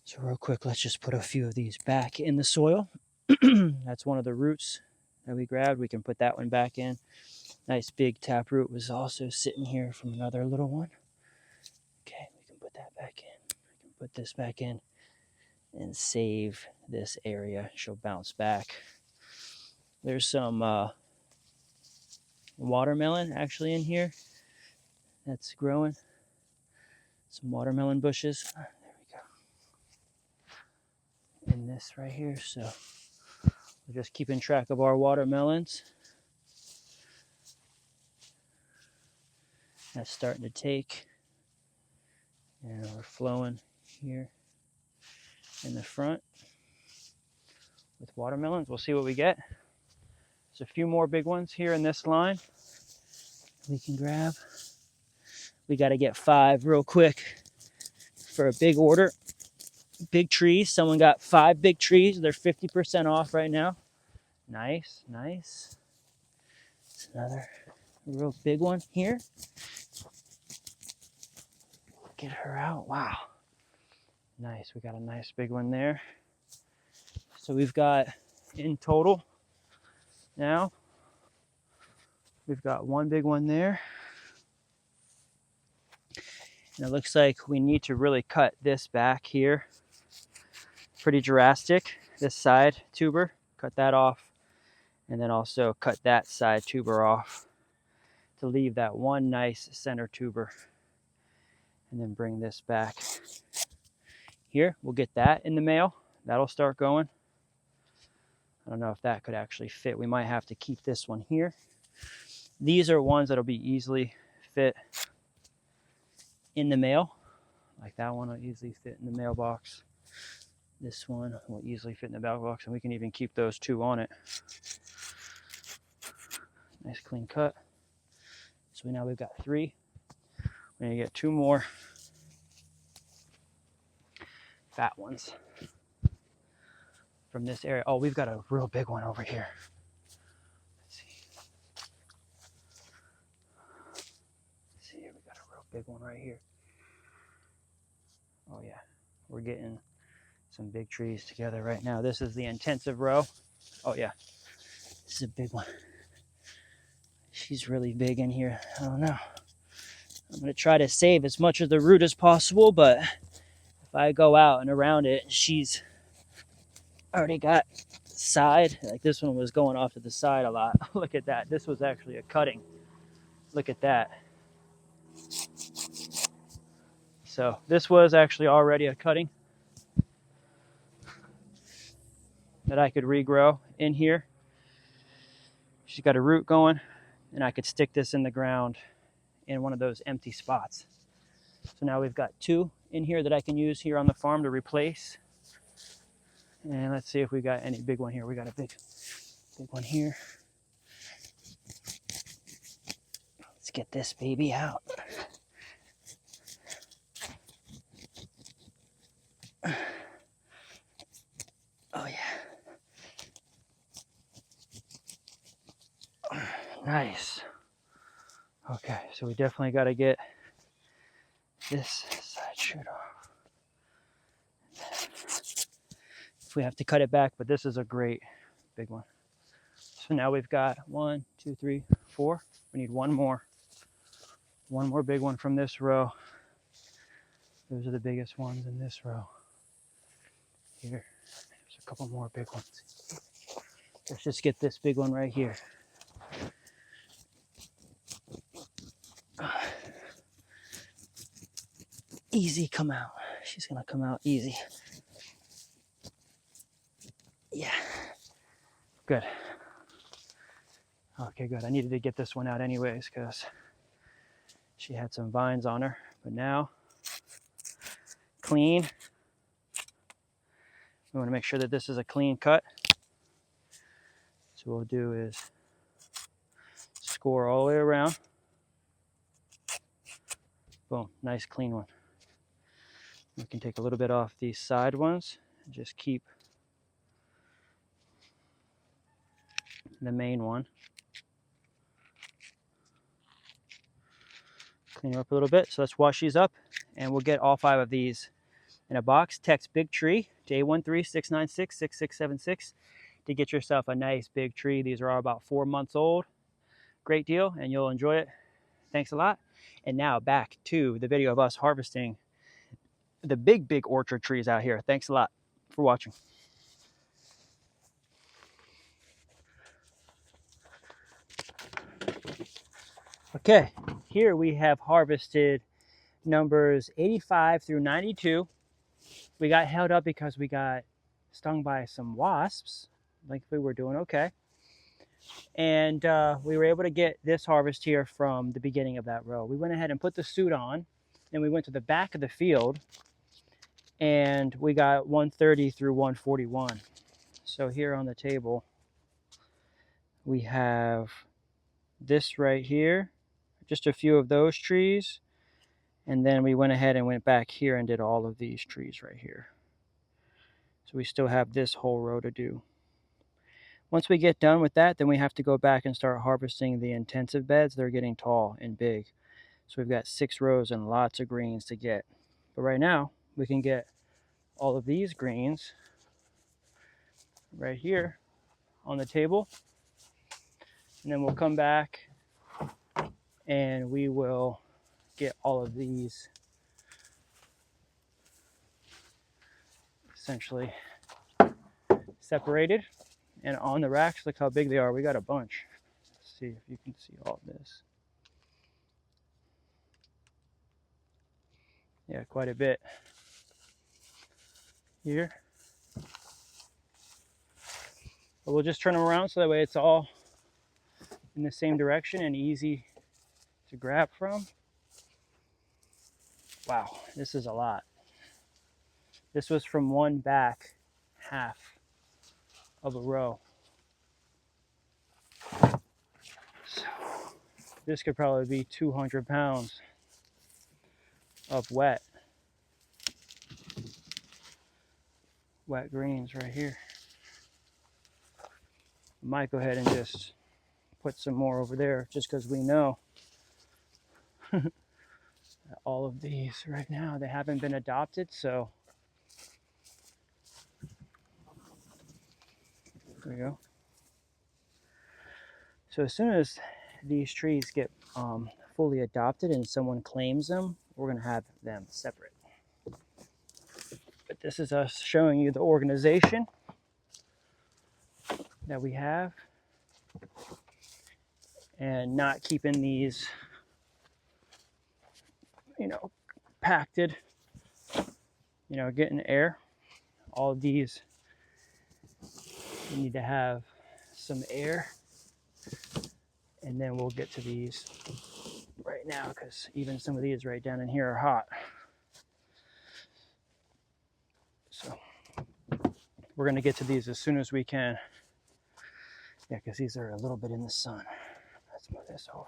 So real quick, let's just put a few of these back in the soil. That's one of the roots that we grabbed. We can put that one back in. Nice big taproot was also sitting here from another little one. Okay, we can put that back in. We can put this back in and save this area. She'll bounce back. There's some watermelon actually in here that's growing. Some watermelon bushes. There we go. in this right here. So we're just keeping track of our watermelons. That's starting to take. And we're flowing here in the front with watermelons. We'll see what we get. There's a few more big ones here in this line we can grab. We got to get 5 real quick for a big order. Big trees. Someone got 5 big trees. They're 50% off right now. Nice, nice. It's another real big one here. Get her out. Wow. Nice. We got a nice big one there. So we've got in total now, we've got 1 big one there. And it looks like we need to really cut this back here. Pretty drastic. This side tuber, cut that off. And then also cut that side tuber off to leave that one nice center tuber. And then bring this back here. We'll get that in the mail. That'll start going. I don't know if that could actually fit. We might have to keep this one here. These are ones that'll be easily fit in the mail. Like that one will easily fit in the mailbox. This one will easily fit in the mailbox, and we can even keep those 2 on it. Nice clean cut. So now we've got 3. We're gonna get 2 more fat ones from this area. Oh, we've got a real big one over here. Let's see, we got a real big one right here. Oh yeah, we're getting some big trees together right now. This is the intensive row. Oh yeah, this is a big one. She's really big in here. I don't know. I'm gonna try to save as much of the root as possible, but if I go out and around it, she's already got side. Like this one was going off to the side a lot. Look at that. This was actually a cutting. Look at that. So this was actually already a cutting that I could regrow in here. She's got a root going, and I could stick this in the ground in one of those empty spots. So now we've got 2 in here that I can use here on the farm to replace. And let's see if we got any big one here. We got a big one here. Let's get this baby out. Oh yeah. Nice. Okay, so we definitely got to get this side shoot off. If we have to cut it back, but this is a great big one. So now we've got 1, 2, 3, 4. We need 1 more. 1 more big one from this row. Those are the biggest ones in this row. Here, there's a couple more big ones. Let's just get this big one right here. Easy come out. She's gonna come out easy. Yeah. Good. Okay, good. I needed to get this one out anyways because she had some vines on her. But now, clean. We want to make sure that this is a clean cut. So what we'll do is score all the way around. Boom, nice clean one. We can take a little bit off these side ones and just keep the main one. Clean her up a little bit. So let's wash these up, and we'll get all 5 of these in a box. Text Big Tree to 813-696-6676 to get yourself a nice big tree. These are all about 4 months old. Great deal, and you'll enjoy it. Thanks a lot. And now back to the video of us harvesting the big orchard trees out here. Thanks a lot for watching. Okay, here we have harvested numbers 85 through 92. We got held up because we got stung by some wasps. Thankfully, we're doing okay. And we were able to get this harvest here from the beginning of that row. We went ahead and put the suit on, and we went to the back of the field, and we got 130 through 141. So here on the table, we have this right here, just a few of those trees, and then we went ahead and went back here and did all of these trees right here. So we still have this whole row to do. Once we get done with that, then we have to go back and start harvesting the intensive beds. They're getting tall and big. So we've got 6 rows and lots of greens to get. But right now, we can get all of these greens right here on the table. And then we'll come back and we will get all of these essentially separated and on the racks. Look how big they are. We got a bunch. Let's see if you can see all of this. Yeah, quite a bit here. But we'll just turn them around so that way it's all in the same direction and easy to grab from. Wow, this is a lot. This was from one back half of a row. So this could probably be 200 pounds of wet greens right here. Might go ahead and just put some more over there just because we know all of these right now, they haven't been adopted. So there we go. So as soon as these trees get fully adopted and someone claims them, we're going to have them separate. But this is us showing you the organization that we have and not keeping these, pacted, getting air. All of these need to have some air, and then we'll get to these right now because even some of these right down in here are hot. So we're going to get to these as soon as we can. Yeah, because these are a little bit in the sun. Let's move this over.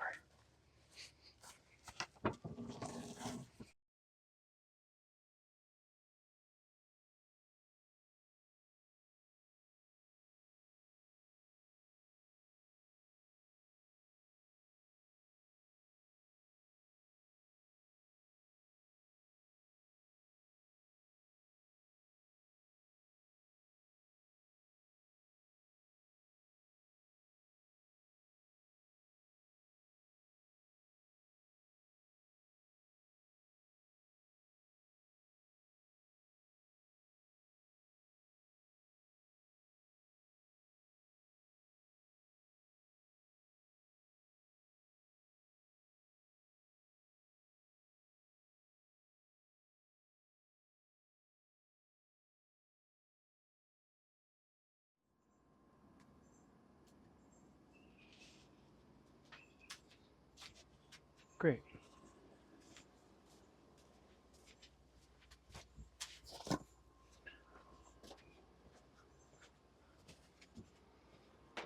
Great.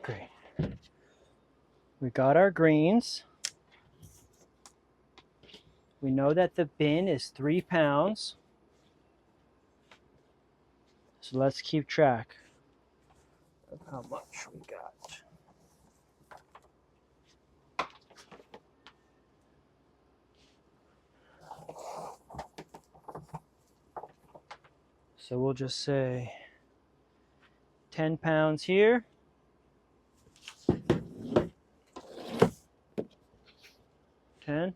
Great. We got our greens. We know that the bin is 3 pounds. So let's keep track of how much we got. So we'll just say 10 pounds here. 10.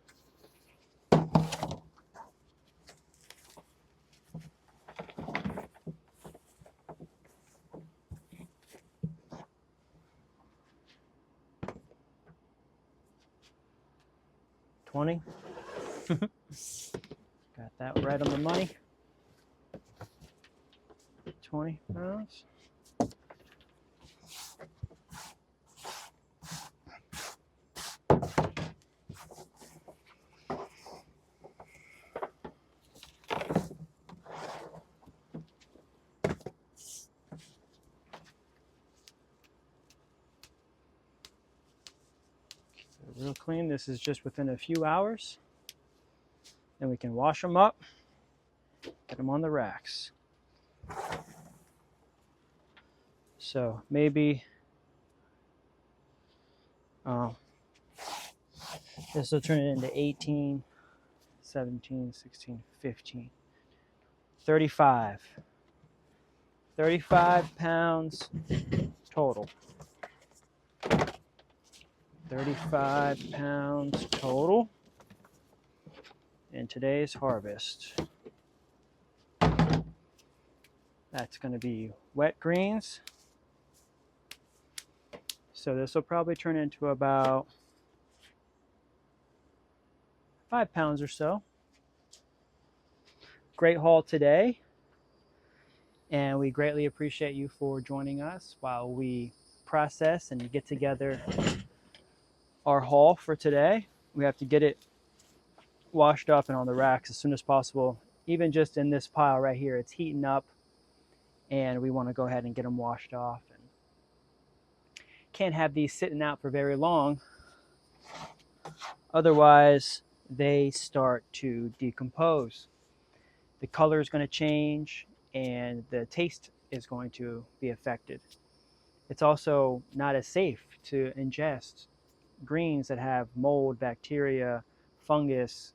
$20. Got that right on the money. 20 pounds. Real clean. This is just within a few hours. Then we can wash them up, get them on the racks. So maybe this will turn it into 18, 17, 16, 15, 35. 35 pounds total. 35 pounds total in today's harvest. That's going to be wet greens. So this will probably turn into about 5 pounds or so. Great haul today. And we greatly appreciate you for joining us while we process and get together our haul for today. We have to get it washed up and on the racks as soon as possible. Even just in this pile right here, it's heating up, and we want to go ahead and get them washed off. And can't have these sitting out for very long, otherwise they start to decompose. The color is going to change and the taste is going to be affected. It's also not as safe to ingest greens that have mold, bacteria, fungus,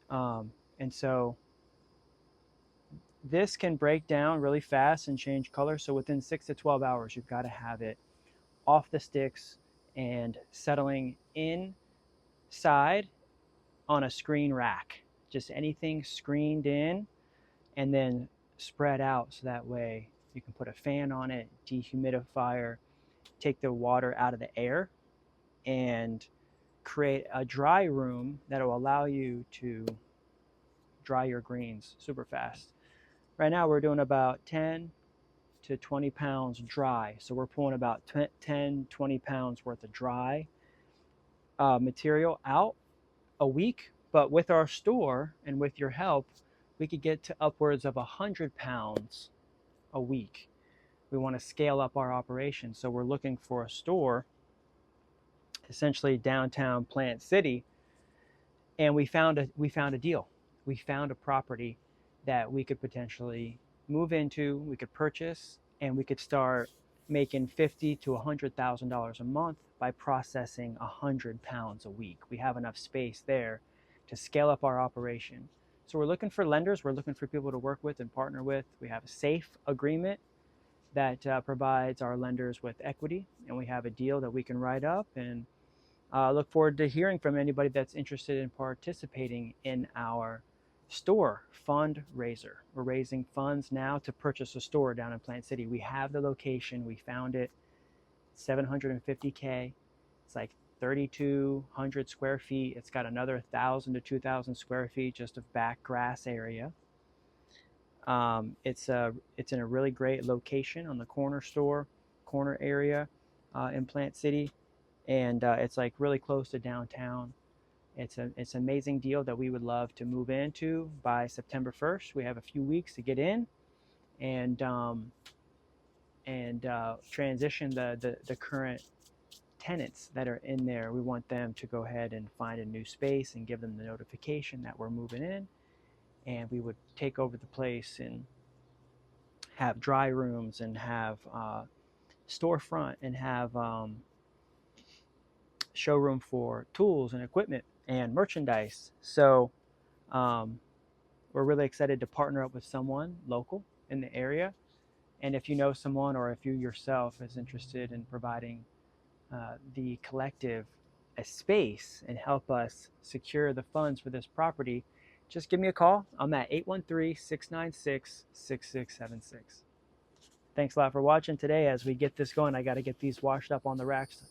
and so this can break down really fast and change color. So within 6 to 12 hours, you've got to have it off the sticks and settling inside on a screen rack. Just anything screened in and then spread out, so that way you can put a fan on it, dehumidifier, take the water out of the air, and create a dry room that will allow you to dry your greens super fast. Right now we're doing about 10 to 20 pounds dry. So we're pulling about 10, 20 pounds worth of dry material out a week. But with our store and with your help, we could get to upwards of 100 pounds a week. We want to scale up our operation. So we're looking for a store, essentially downtown Plant City. And we found a deal. We found a property that we could potentially move into, we could purchase, and we could start making $50,000 to $100,000 a month by processing 100 pounds a week. We have enough space there to scale up our operation. So we're looking for lenders, we're looking for people to work with and partner with. We have a SAFE agreement that provides our lenders with equity, and we have a deal that we can write up, and look forward to hearing from anybody that's interested in participating in our store fundraiser. We're raising funds now to purchase a store down in Plant City. We have the location, we found it, 750K. It's like 3,200 square feet. It's got another 1,000 to 2,000 square feet just of back grass area. It's in a really great location on the corner area in Plant City, and it's like really close to downtown. It's an amazing deal that we would love to move into by September 1st. We have a few weeks to get in and transition the current tenants that are in there. We want them to go ahead and find a new space and give them the notification that we're moving in, and we would take over the place and have dry rooms and have storefront and have showroom for tools and equipment and merchandise. So we're really excited to partner up with someone local in the area. And if you know someone, or if you yourself is interested in providing the collective a space and help us secure the funds for this property, just give me a call. I'm at 813-696-6676. Thanks a lot for watching today. As we get this going, I got to get these washed up on the racks.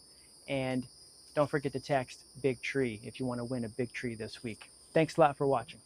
And don't forget to text Big Tree if you want to win a big tree this week. Thanks a lot for watching.